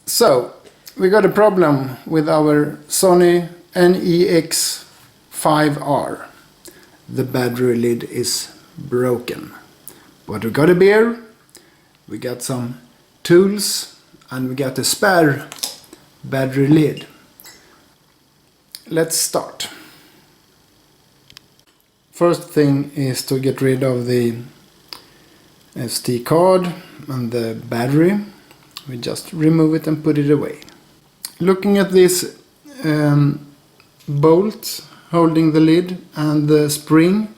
So, we got a problem with our Sony NEX-5R. The battery lid is broken. But we got a beer, we got some tools, and we got a spare battery lid. Let's start. First thing is to get rid of the SD card and the battery. We just remove it and put it away. Looking at this bolt holding the lid and the spring,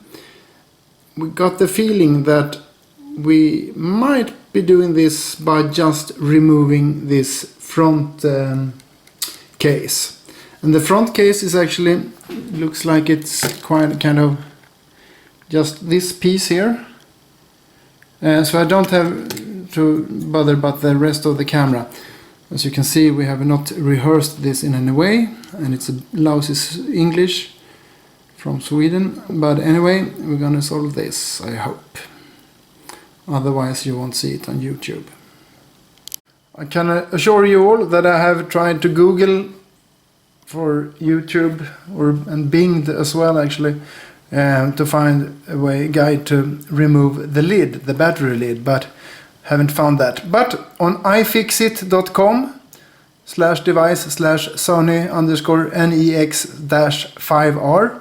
we got the feeling that we might be doing this by just removing this front case. And the front case is actually, looks like it's quite kind of just this piece here. So I don't have to bother about the rest of the camera. As you can see, we have not rehearsed this in any way, and it's a lousy English from Sweden. But anyway, we're gonna solve this, I hope. Otherwise you won't see it on YouTube. I can assure you all that I have tried to Google for YouTube and Bing as well actually, to find a guide to remove the lid, the battery lid, but haven't found that. But on ifixit.com/device/Sony_NEX-5R,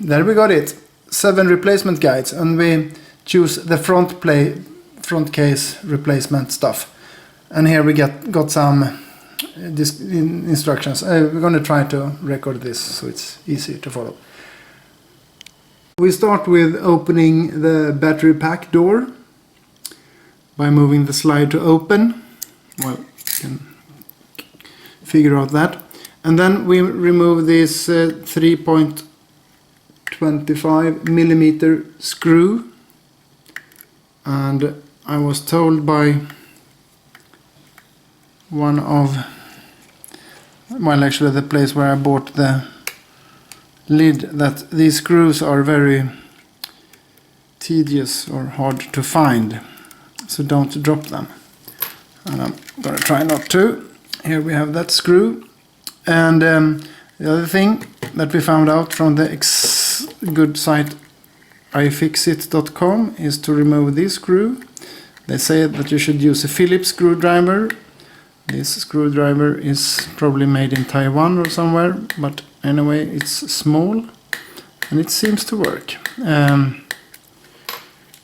there we got it. 7 replacement guides, and we choose the front case replacement stuff. And here we got some instructions. We're going to try to record this so it's easy to follow. We start with opening the battery pack door by moving the slide to open. Well, you can figure out that. And then we remove this 3.25 millimeter screw. And I was told by one of, well, actually the place where I bought the lid, that these screws are very tedious or hard to find, so don't drop them. And I'm gonna try not to. Here we have that screw. And the other thing that we found out from the good site ifixit.com is to remove this screw. They say that you should use a Phillips screwdriver. This screwdriver is probably made in Taiwan or somewhere, but anyway, it's small and it seems to work.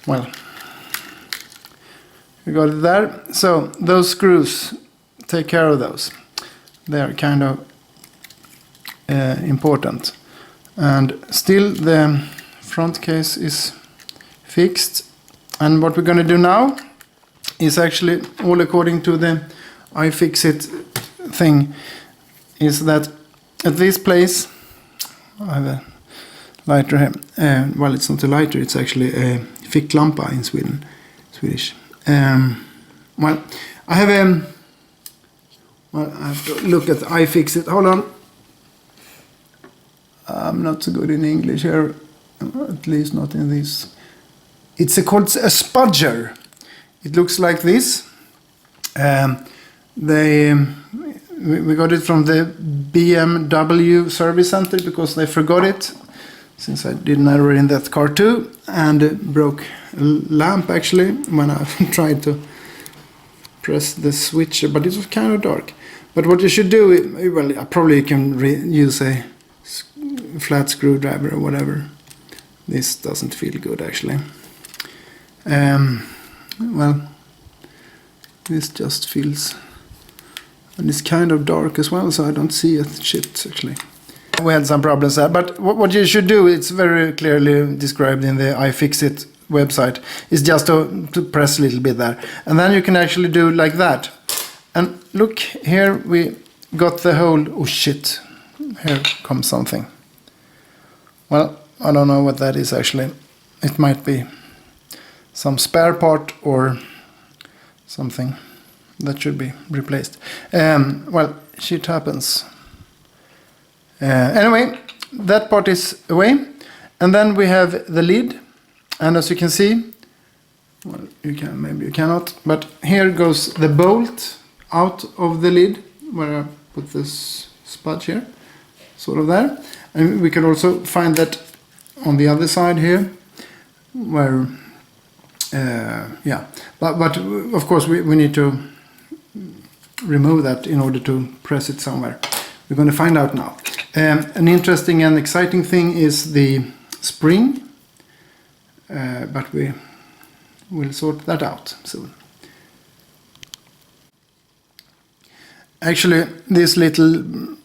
Well, we got it there. So those screws, take care of those. They are kind of important. And still the front case is fixed. And what we're going to do now is actually all according to the iFixit thing, is that at this place, I have a lighter here. Well, it's not a lighter, it's actually a ficklampa in Swedish. Well, I have to look at iFixit. Hold on. I'm not so good in English here, at least not in this. It's called a spudger. It looks like this. We got it from the BMW service center because they forgot it, since I did an error in that car too, and broke a lamp actually when I tried to press the switcher, but it was kind of dark. But what you should do, well, I probably can use a flat screwdriver or whatever. This doesn't feel good actually. Well, this just feels, and it's kind of dark as well, so I don't see a shit actually. We had some problems there, but what you should do, it's very clearly described in the iFixit website, is just to press a little bit there, and then you can actually do like that. And look, here we got the whole, oh shit, here comes something. Well, I don't know what that is actually. It might be some spare part or something that should be replaced. Well, shit happens. Anyway, that part is away. And then we have the lid. And as you can see, well, you can, maybe you cannot, but here goes the bolt out of the lid where I put this spudge here, sort of there. And we can also find that on the other side here, where yeah, but of course we need to remove that in order to press it somewhere. We're going to find out now. An interesting and exciting thing is the spring, but we will sort that out soon. Actually, this little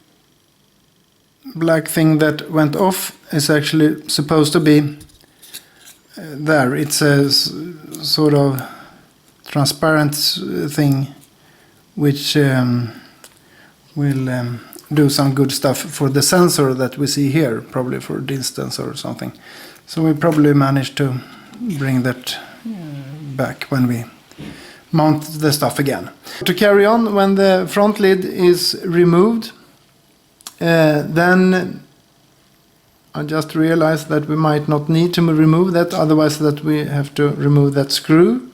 black thing that went off is actually supposed to be there. It's a sort of transparent thing which will do some good stuff for the sensor that we see here, probably for distance or something. So we probably managed to bring that back when we mount the stuff again. To carry on, when the front lid is removed, then I just realized that we might not need to remove that, otherwise that we have to remove that screw.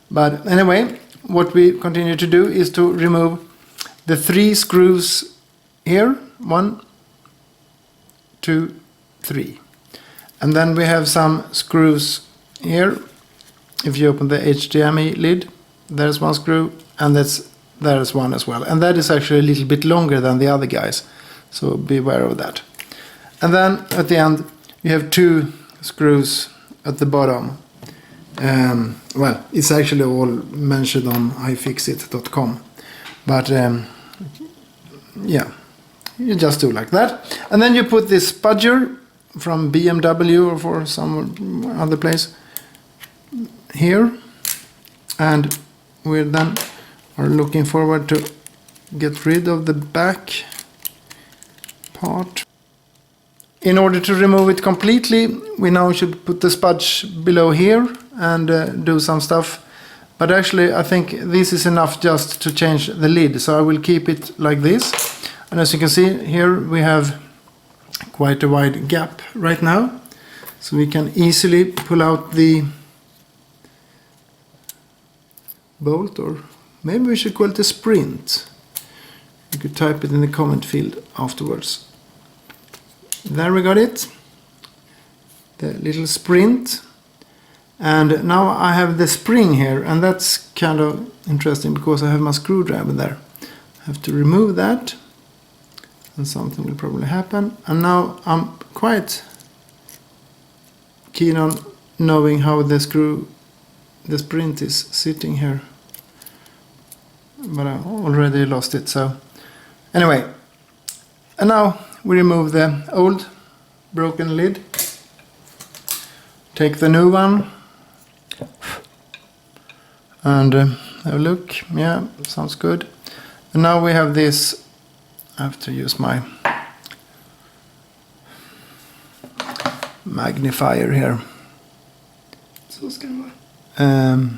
But anyway, what we continue to do is to remove the 3 screws here, 1, 2, 3. And then we have some screws here. If you open the HDMI lid, there's 1 screw, and there's one as well. And that is actually a little bit longer than the other guys, so be aware of that. And then at the end you have 2 screws at the bottom. Well, it's actually all mentioned on ifixit.com, but yeah, you just do like that. And then you put this spudger from BMW or for some other place here, and we then are looking forward to get rid of the back part. In order to remove it completely, we now should put the spudge below here and do some stuff. But actually I think this is enough just to change the lid, so I will keep it like this. And as you can see here, we have quite a wide gap right now, so we can easily pull out the bolt, or maybe we should call it a sprint. You could type it in the comment field afterwards. There we got it, the little sprint. And now I have the spring here, and that's kind of interesting because I have my screwdriver there. I have to remove that, and something will probably happen. And now I'm quite keen on knowing how the sprint is sitting here, but I already lost it. So anyway, and now we remove the old broken lid, take the new one, and have a look. Yeah, sounds good. And now we have this. I have to use my magnifier here. Så ska det vara.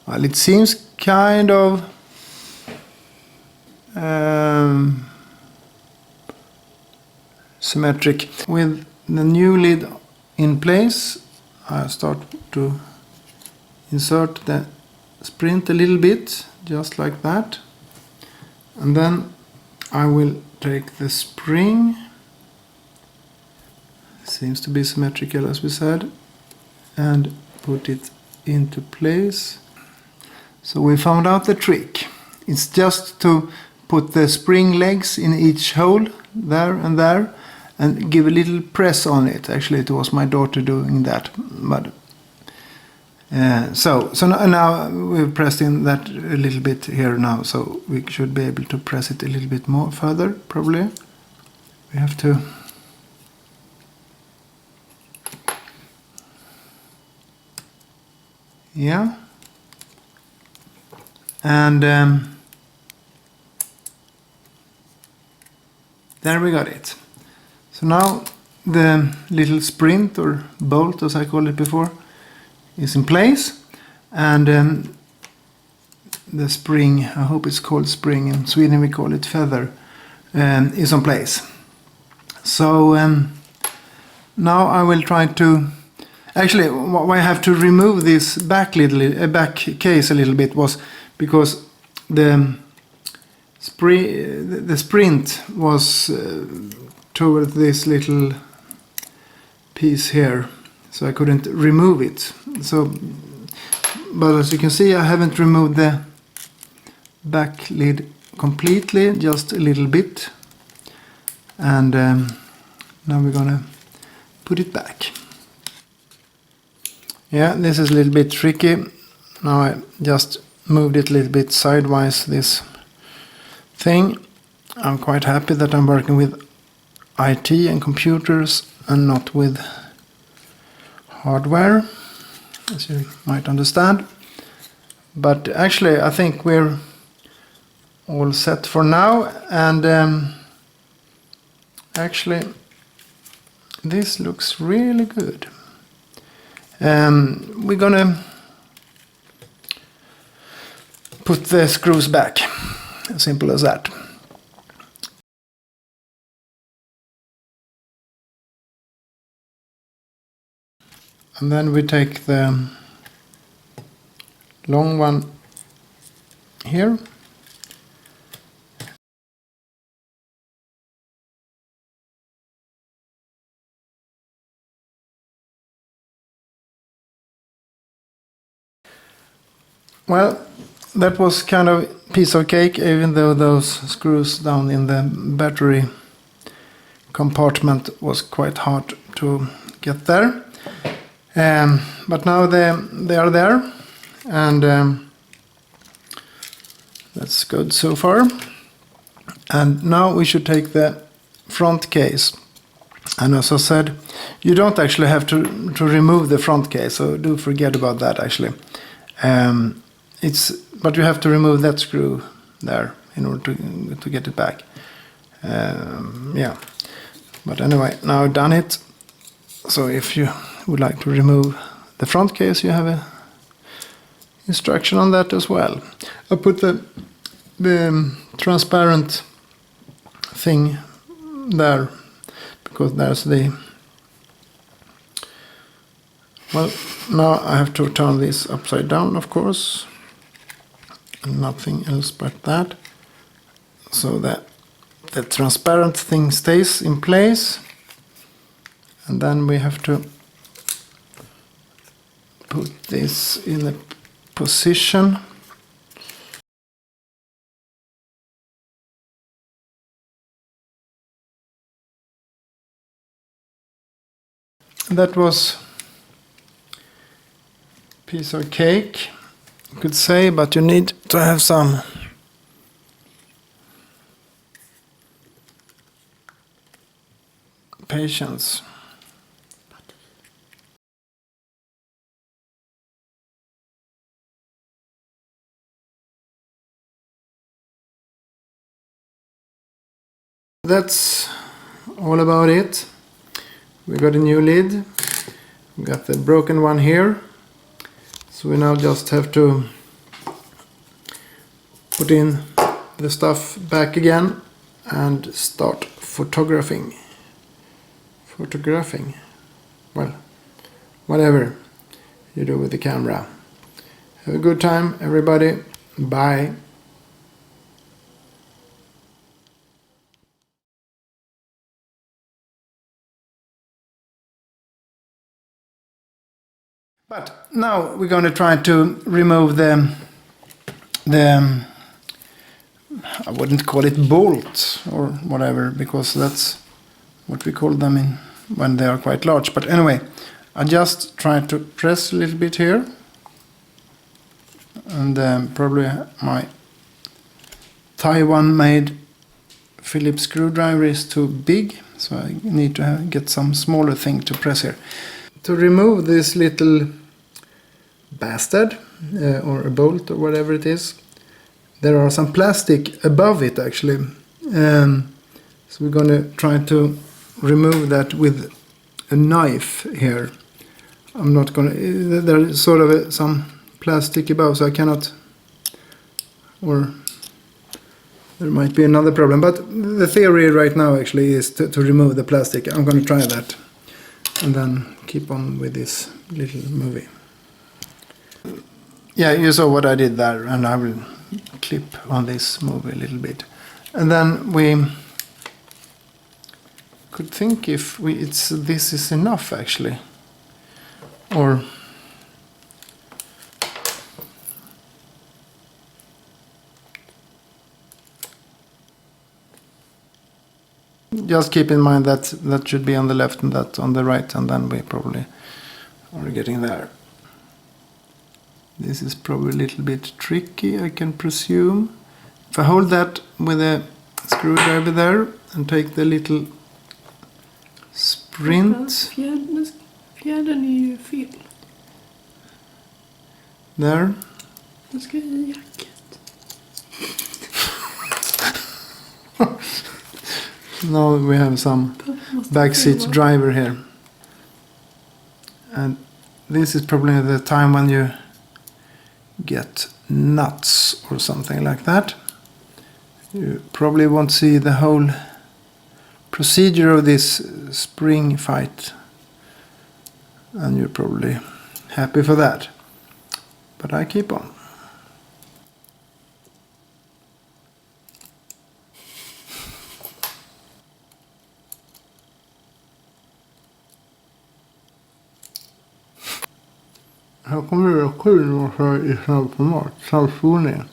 Well, it seems kind of symmetric. With the new lid in place, I start to insert the sprint a little bit, just like that. And then I will take the spring, seems to be symmetrical as we said, and put it into place. So we found out the trick. It's just to put the spring legs in each hole, there and give a little press on it. Actually, it was my daughter doing that, but so now we've pressed in that a little bit here now, so we should be able to press it a little bit more further, probably. We have to yeah, and there we got it. So now the little sprint or bolt, as I called it before, is in place, and the spring, I hope it's called spring, in Sweden we call it feather, is on place. So now I will try to, Actually, why I have to remove this back case a little bit was because the sprint was toward this little piece here, so I couldn't remove it. So, but as you can see, I haven't removed the back lid completely, just a little bit. And now we're gonna put it back. Yeah, this is a little bit tricky. Now I just moved it a little bit sideways, this thing. I'm quite happy that I'm working with IT and computers and not with hardware, as you might understand. But actually I think we're all set for now, and actually this looks really good. We're gonna put the screws back, simple as that. And then we take the long one here. Well, that was kind of a piece of cake, even though those screws down in the battery compartment was quite hard to get there. But now they are there, and that's good so far. And now we should take the front case. And as I said, you don't actually have to remove the front case, so do forget about that actually. But you have to remove that screw there in order to get it back. Yeah, but anyway, now I've done it. So if you would like to remove the front case, you have a instruction on that as well. I put the transparent thing there because there's the. Well, now I have to turn this upside down, of course. Nothing else but that, so that the transparent thing stays in place. And then we have to put this in a position. That was a piece of cake, you could say, but you need to have some patience. That's all about it. We got a new lid. We got the broken one here. So we now just have to put in the stuff back again and start photographing. Well, whatever you do with the camera. Have a good time, everybody. Bye. But now we're going to try to remove the I wouldn't call it bolts or whatever, because that's what we call them when they are quite large. But anyway, I just try to press a little bit here, and probably my Taiwan-made Phillips screwdriver is too big, so I need to get some smaller thing to press here. To remove this little bastard, or a bolt or whatever it is, there are some plastic above it actually. So we're going to try to remove that with a knife here. I'm not going to, there's sort of some plastic above, so I cannot, or there might be another problem. But the theory right now actually is to remove the plastic. I'm going to try that. and then keep on with this little movie. Yeah, you saw what I did there, and I will clip on this movie a little bit. And then we could think if this is enough actually, or just keep in mind that that should be on the left and that on the right, and then we probably are getting there. This is probably a little bit tricky, I can presume. If I hold that with a screwdriver there and take the little sprint. Fjädern är ju fel. There. Den ska i jacket. Now we have some backseat driver here. And this is probably the time when you get nuts or something like that. You probably won't see the whole procedure of this spring fight, and you're probably happy for that. But I keep on. Här kommer det skillnader i snabbformat, snabbspolning.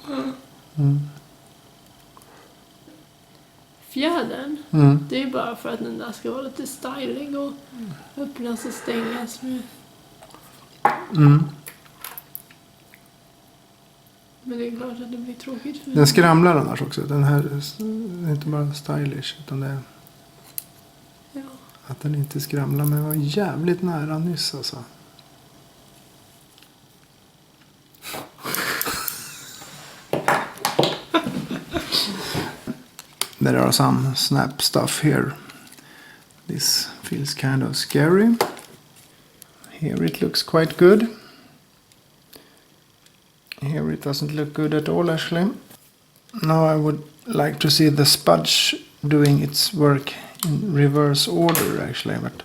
Fjädern, det är bara för att den där ska vara lite stylig och öppnas och stängas med. Men det är klart att det blir tråkigt för den skramlar annars också. Den här är inte bara stylish, utan det är att den inte skramlar, men var jävligt nära nyss alltså. There are some snap stuff here. This feels kind of scary. Here it looks quite good. Here it doesn't look good at all actually. Now I would like to see the spudge doing its work in reverse order actually, but